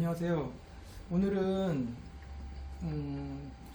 안녕하세요. 오늘은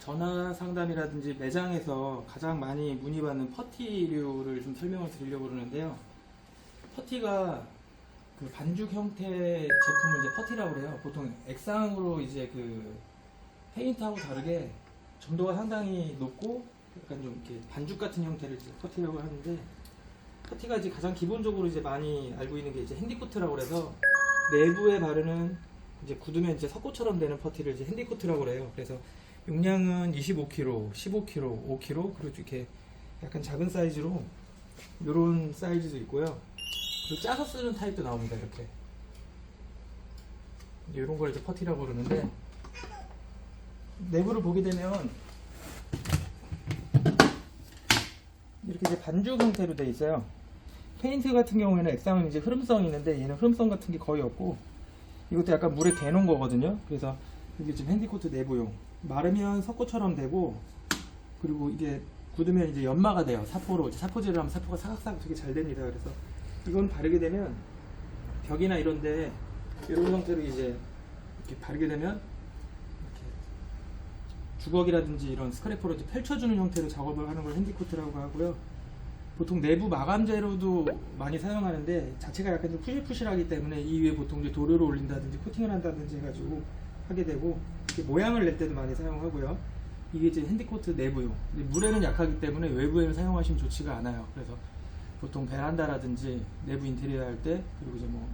전화 상담이라든지 매장에서 가장 많이 문의받는 퍼티류를 좀 설명을 드리려고 그러는데요. 퍼티가 그 반죽 형태 제품을 이제 퍼티라고 그래요. 보통 액상으로 이제 그 페인트하고 다르게 점도가 상당히 높고 약간 좀 이렇게 반죽 같은 형태를 이제 퍼티라고 하는데, 퍼티가 이제 가장 기본적으로 이제 많이 알고 있는 게 이제 핸디코트라고 그래서 내부에 바르는 이제 굳으면 이제 석고처럼 되는 퍼티를 이제 핸디코트라고 그래요. 그래서 용량은 25kg, 15kg, 5kg, 그리고 이렇게 약간 작은 사이즈로 이런 사이즈도 있고요. 그리고 짜서 쓰는 타입도 나옵니다. 이렇게 이런 걸 이제 퍼티라고 그러는데, 내부를 보게 되면 이렇게 이제 반죽 형태로 되어 있어요. 페인트 같은 경우에는 액상은 이제 흐름성이 있는데 얘는 흐름성 같은 게 거의 없고, 이것도 약간 물에 개놓은 거거든요. 그래서 이게 지금 핸디코트 내부용. 마르면 석고처럼 되고, 그리고 이게 굳으면 이제 연마가 돼요. 사포로. 사포질을 하면 사포가 사각사각 되게 잘 됩니다. 그래서 이건 바르게 되면 벽이나 이런데 이런 형태로 이제 이렇게 바르게 되면 이렇게 주걱이라든지 이런 스크래퍼로 이제 펼쳐주는 형태로 작업을 하는 걸 핸디코트라고 하고요. 보통 내부 마감 재료도 많이 사용하는데 자체가 약간 좀 푸실푸실하기 때문에 이 위에 보통 이제 도료를 올린다든지 코팅을 한다든지 해가지고 하게 되고, 이렇게 모양을 낼 때도 많이 사용하고요. 이게 이제 핸디코트 내부용. 물에는 약하기 때문에 외부에는 사용하시면 좋지가 않아요. 그래서 보통 베란다라든지 내부 인테리어 할 때, 그리고 이제 뭐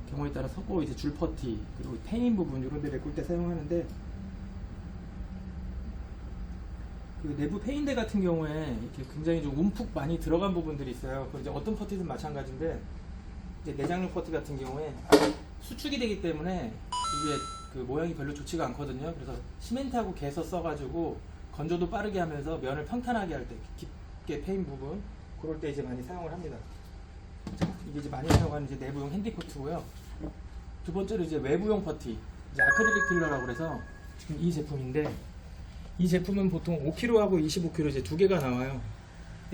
경우에 따라 석고 이제 줄 퍼티, 그리고 페인 부분 이런 데 메꿀 때 사용하는데, 그 내부 페인대 같은 경우에 이렇게 굉장히 좀 움푹 많이 들어간 부분들이 있어요. 그 이제 어떤 퍼티든 마찬가지인데, 이제 내장용 퍼티 같은 경우에 수축이 되기 때문에 이게 그 모양이 별로 좋지가 않거든요. 그래서 시멘트하고 개서 써가지고 건조도 빠르게 하면서 면을 평탄하게 할 때, 깊게 페인 부분 그럴 때 이제 많이 사용을 합니다. 이게 이제 많이 사용하는 이제 내부용 핸디코트고요. 두 번째로 이제 외부용 퍼티, 이제 아크릴릭 필러라고 그래서 지금 이 제품인데, 이 제품은 보통 5kg하고 25kg 이제 두 개가 나와요.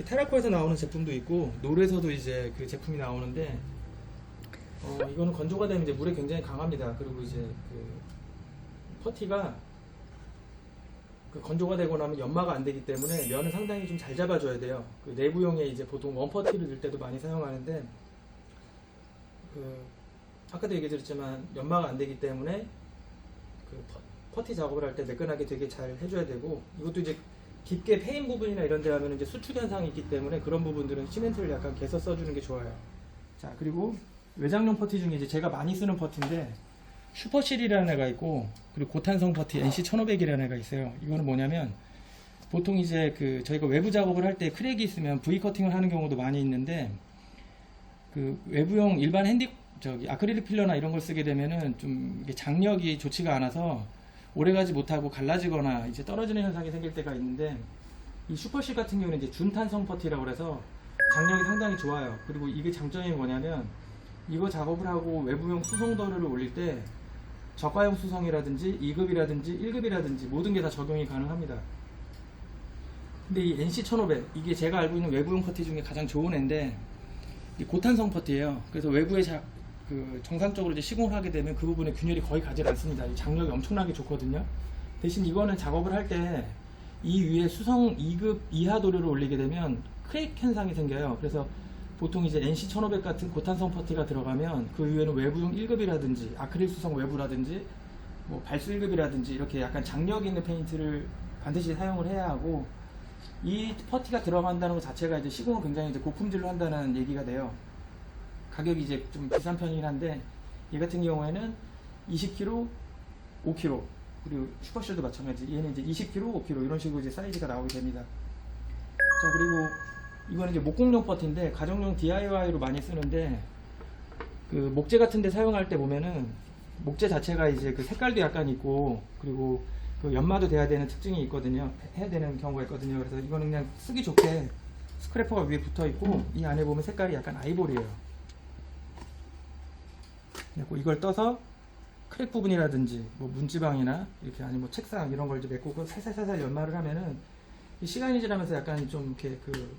테라코에서 나오는 제품도 있고 노르에서도 이제 그 제품이 나오는데, 이거는 건조가 되면 이제 물에 굉장히 강합니다. 그리고 이제 그 퍼티가 그 건조가 되고 나면 연마가 안 되기 때문에 면을 상당히 좀 잘 잡아줘야 돼요. 그 내부용에 이제 보통 원퍼티를 넣을 때도 많이 사용하는데, 그 아까도 얘기 드렸지만 연마가 안 되기 때문에 그 퍼티 작업을 할 때 매끈하게 되게 잘 해줘야 되고, 이것도 이제 깊게 페인 부분이나 이런 데 하면 이제 수축 현상이 있기 때문에 그런 부분들은 시멘트를 약간 개서 써주는 게 좋아요. 자, 그리고 외장용 퍼티 중에 이제 제가 많이 쓰는 퍼티인데, 슈퍼실이라는 애가 있고, 그리고 고탄성 퍼티 NC1500이라는 애가 있어요. 이거는 뭐냐면, 보통 이제 그 저희가 외부 작업을 할 때 크랙이 있으면 V 커팅을 하는 경우도 많이 있는데, 그 외부용 일반 아크릴릭 필러나 이런 걸 쓰게 되면은 좀 이게 장력이 좋지가 않아서 오래가지 못하고 갈라지거나 이제 떨어지는 현상이 생길 때가 있는데, 이 슈퍼실 같은 경우는 이제 준탄성 퍼티라고 그래서 장력이 상당히 좋아요. 그리고 이게 장점이 뭐냐면, 이거 작업을 하고 외부용 수성도료를 올릴 때 저가형 수성이라든지 2급이라든지 1급이라든지 모든 게 다 적용이 가능합니다. 근데 이 NC1500 이게 제가 알고 있는 외부용 퍼티 중에 가장 좋은 애인데, 이 고탄성 퍼티예요. 그래서 외부에 그 정상적으로 이제 시공을 하게 되면 그 부분에 균열이 거의 가지 않습니다. 이 장력이 엄청나게 좋거든요. 대신 이거는 작업을 할 때 이 위에 수성 2급 이하 도료를 올리게 되면 크랙 현상이 생겨요. 그래서 보통 이제 NC1500 같은 고탄성 퍼티가 들어가면 그 위에는 외부용 1급이라든지 아크릴 수성 외부라든지 뭐 발수 1급이라든지 이렇게 약간 장력 있는 페인트를 반드시 사용을 해야 하고, 이 퍼티가 들어간다는 것 자체가 이제 시공을 굉장히 이제 고품질로 한다는 얘기가 돼요. 가격이 이제 좀 비싼 편이긴 한데, 얘 같은 경우에는 20kg, 5kg, 그리고 슈퍼실도 마찬가지. 얘는 이제 20kg, 5kg 이런 식으로 이제 사이즈가 나오게 됩니다. 자, 그리고 이거는 이제 목공용 퍼티인데 가정용 DIY로 많이 쓰는데, 그 목재 같은 데 사용할 때 보면은 목재 자체가 이제 그 색깔도 약간 있고, 그리고 그 연마도 돼야 되는 특징이 있거든요. 해야 되는 경우가 있거든요. 그래서 이거는 그냥 쓰기 좋게 스크래퍼가 위에 붙어 있고, 이 안에 보면 색깔이 약간 아이보리예요. 그리고 이걸 떠서 크랙 부분이라든지 뭐 문지방이나 이렇게, 아니면 뭐 책상 이런 걸 이제 메꾸고 살살살살 연마를 하면은 이 시간이 지나면서 약간 좀 이렇게 그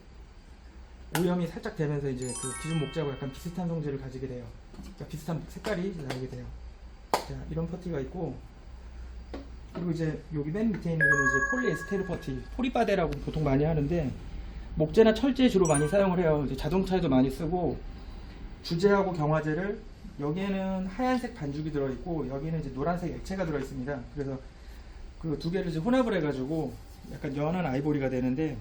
오염이 살짝 되면서 이제 그 기존 목재하고 약간 비슷한 성질을 가지게 돼요. 그러니까 비슷한 색깔이 나오게 돼요. 자, 이런 퍼티가 있고, 그리고 이제 여기 맨 밑에 있는 거는 이제 폴리에스테르 퍼티, 포리바데라고 보통 많이 하는데 목재나 철제에 주로 많이 사용을 해요. 이제 자동차에도 많이 쓰고, 주재하고 경화제를 여기에는 하얀색 반죽이 들어있고 여기는 이제 노란색 액체가 들어있습니다. 그래서 그 두 개를 이제 혼합을 해가지고 약간 연한 아이보리가 되는데,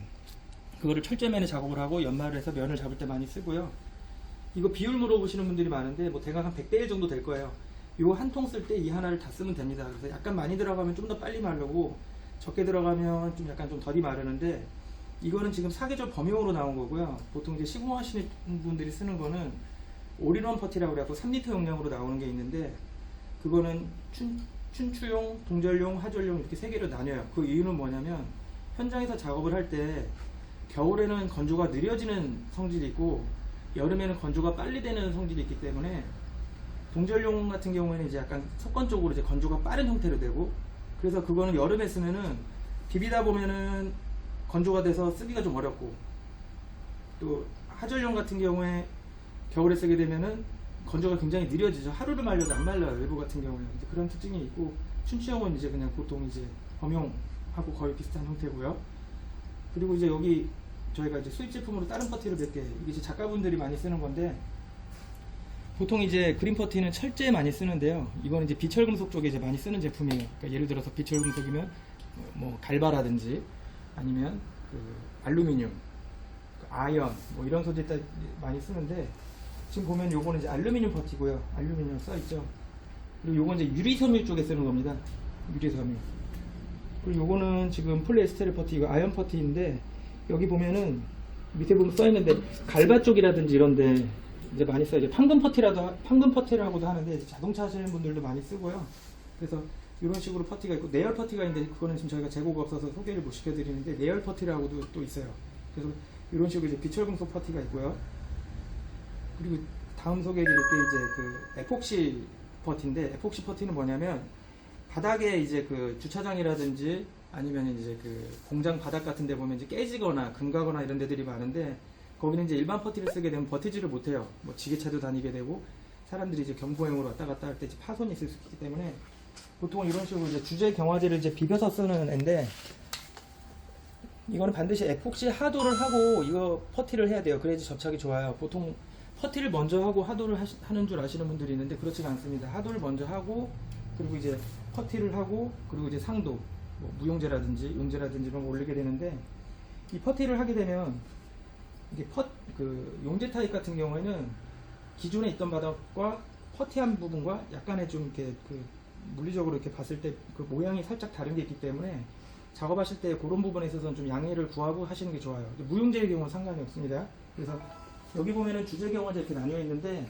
그거를 철제면에 작업을 하고 연마를 해서 면을 잡을 때 많이 쓰고요. 이거 비율 물어보시는 분들이 많은데 뭐 대략 한 100대 1 정도 될 거예요. 요 한 통 쓸 때 이 하나를 다 쓰면 됩니다. 그래서 약간 많이 들어가면 좀 더 빨리 마르고 적게 들어가면 좀 약간 좀 덜이 마르는데, 이거는 지금 사계절 범용으로 나온 거고요. 보통 이제 시공하시는 분들이 쓰는 거는 올인원 퍼티라고 그래갖고 3리터 용량으로 나오는 게 있는데, 그거는 춘추용, 동절용, 하절용 이렇게 세 개로 나뉘어요. 그 이유는 뭐냐면 현장에서 작업을 할 때 겨울에는 건조가 느려지는 성질이 있고 여름에는 건조가 빨리 되는 성질이 있기 때문에, 동절용 같은 경우에는 이제 약간 습관적으로 이제 건조가 빠른 형태로 되고, 그래서 그거는 여름에 쓰면은 비비다 보면은 건조가 돼서 쓰기가 좀 어렵고, 또 하절용 같은 경우에 겨울에 쓰게 되면은 건조가 굉장히 느려지죠. 하루를 말려도 안 말라요. 외부 같은 경우는 이제 그런 특징이 있고, 춘추용은 이제 그냥 보통 이제 범용하고 거의 비슷한 형태고요. 그리고 이제 여기 저희가 이제 수입 제품으로 다른 퍼티를 몇 개, 이게 이제 작가분들이 많이 쓰는 건데, 보통 이제 그린 퍼티는 철제에 많이 쓰는데요. 이거는 이제 비철금속 쪽에 이제 많이 쓰는 제품이에요. 그러니까 예를 들어서 비철금속이면 뭐 갈바라든지 아니면 그 알루미늄, 아연 뭐 이런 소재에다 많이 쓰는데, 지금 보면 요거는 이제 알루미늄 퍼티고요. 알루미늄 써있죠. 그리고 요건 이제 유리섬유 쪽에 쓰는 겁니다. 유리섬유. 그리고 요거는 지금 폴리에스테르 퍼티, 이거 아연 퍼티인데, 여기 보면은 밑에 보면 써있는데 갈바 쪽이라든지 이런데 이제 많이 써요. 이제 판금 퍼티라고도 하는데 이제 자동차 하시는 분들도 많이 쓰고요. 그래서 이런 식으로 퍼티가 있고, 내열 퍼티가 있는데 그거는 지금 저희가 재고가 없어서 소개를 못 시켜드리는데, 내열 퍼티라고도 또 있어요. 그래서 이런 식으로 이제 비철금속 퍼티가 있고요. 그리고 다음 소개해드릴 게 이제 그 에폭시 퍼티인데, 에폭시 퍼티는 뭐냐면 바닥에 이제 그 주차장이라든지 아니면 이제 그 공장 바닥 같은 데 보면 이제 깨지거나 금가거나 이런 데들이 많은데, 거기는 이제 일반 퍼티를 쓰게 되면 버티지를 못해요. 뭐 지게차도 다니게 되고 사람들이 이제 경보형으로 왔다 갔다 할 때 파손이 있을 수 있기 때문에 보통은 이런 식으로 이제 주재 경화제를 이제 비벼서 쓰는 앤데, 이거는 반드시 에폭시 하도를 하고 이거 퍼티를 해야 돼요. 그래야지 접착이 좋아요. 보통 퍼티를 먼저 하고 하도를 하는 줄 아시는 분들이 있는데 그렇지가 않습니다. 하도를 먼저 하고, 그리고 이제 퍼티를 하고, 그리고 이제 상도, 뭐 무용제라든지 용제라든지 이런 거 올리게 되는데, 이 퍼티를 하게 되면 이게 그 용제 타입 같은 경우에는 기존에 있던 바닥과 퍼티한 부분과 약간의 좀 이렇게 그 물리적으로 이렇게 봤을 때 그 모양이 살짝 다른 게 있기 때문에 작업하실 때 그런 부분에 있어서는 좀 양해를 구하고 하시는 게 좋아요. 무용제의 경우는 상관이 없습니다. 그래서 여기 보면은 주재 경화제 이렇게 나뉘어 있는데,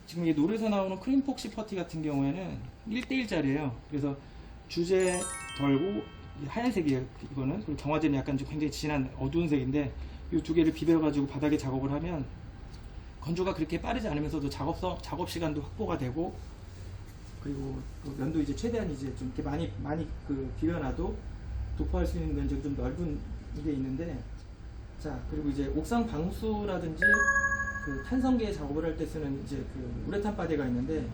지금 이 노르에서 나오는 크림폭시 퍼티 같은 경우에는 1대1짜리예요. 그래서 주재 덜고 하얀색이에요. 이거는. 그리고 경화제는 약간 좀 굉장히 진한 어두운 색인데, 이 두 개를 비벼가지고 바닥에 작업을 하면 건조가 그렇게 빠르지 않으면서도 작업 시간도 확보가 되고, 그리고 그 면도 이제 최대한 이제 좀 이렇게 많이 그 비벼놔도 도포할 수 있는 면적이 좀 넓은 게 있는데, 자, 그리고 이제 옥상 방수라든지 그 탄성계 작업을 할 때 쓰는 이제 그 우레탄 바디가 있는데,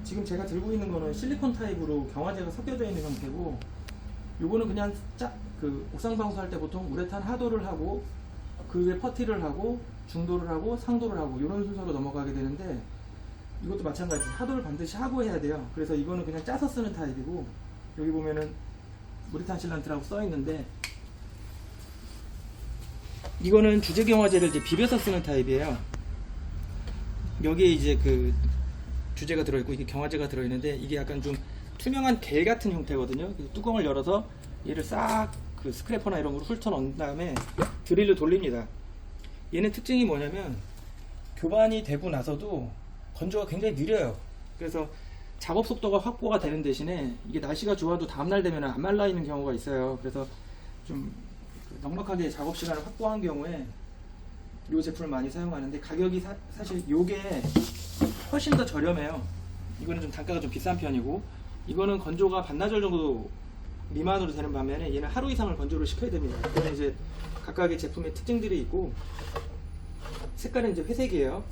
지금 제가 들고 있는 거는 실리콘 타입으로 경화제가 섞여져 있는 형태고, 요거는 그냥 그 옥상 방수할 때 보통 우레탄 하도를 하고 그 위에 퍼티를 하고 중도를 하고 상도를 하고 이런 순서로 넘어가게 되는데, 이것도 마찬가지 하도를 반드시 하고 해야 돼요. 그래서 이거는 그냥 짜서 쓰는 타입이고, 여기 보면은 우레탄 실란트라고 써 있는데, 이거는 주재 경화제를 이제 비벼서 쓰는 타입이에요. 여기에 이제 그 주재가 들어있고 이게 경화제가 들어있는데, 이게 약간 좀 투명한 겔 같은 형태거든요. 뚜껑을 열어서 얘를 싹 그 스크래퍼나 이런 걸로 훑어 넣은 다음에 드릴로 돌립니다. 얘는 특징이 뭐냐면 교반이 되고 나서도 건조가 굉장히 느려요. 그래서 작업 속도가 확보가 되는 대신에 이게 날씨가 좋아도 다음날 되면 안 말라 있는 경우가 있어요. 그래서 좀 넉넉하게 작업 시간을 확보한 경우에 이 제품을 많이 사용하는데, 가격이 사실 이게 훨씬 더 저렴해요. 이거는 좀 단가가 좀 비싼 편이고, 이거는 건조가 반나절 정도 미만으로 되는 반면에 얘는 하루 이상을 건조를 시켜야 됩니다. 이거는 이제 각각의 제품의 특징들이 있고, 색깔은 이제 회색이에요.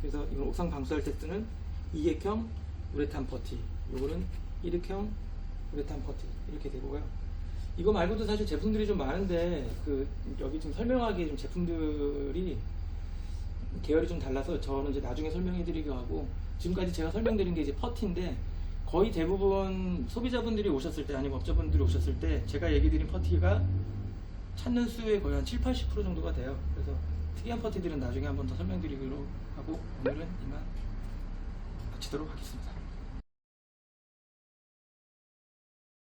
그래서 이건 옥상 방수할 때 쓰는 이객형 우레탄 퍼티. 요거는 일회형 우레탄 퍼티 이렇게 되고요. 이거 말고도 사실 제품들이 좀 많은데 여기 좀 설명하기에 좀 제품들이 계열이 좀 달라서 저는 이제 나중에 설명해 드리기로 하고, 지금까지 제가 설명드린 게 이제 퍼티인데 거의 대부분 소비자분들이 오셨을 때 아니면 업자분들이 오셨을 때 제가 얘기 드린 퍼티가 찾는 수의 거의 한 70-80% 정도가 돼요. 그래서 특이한 퍼티들은 나중에 한 번 더 설명드리기로 하고 오늘은 이만 마치도록 하겠습니다.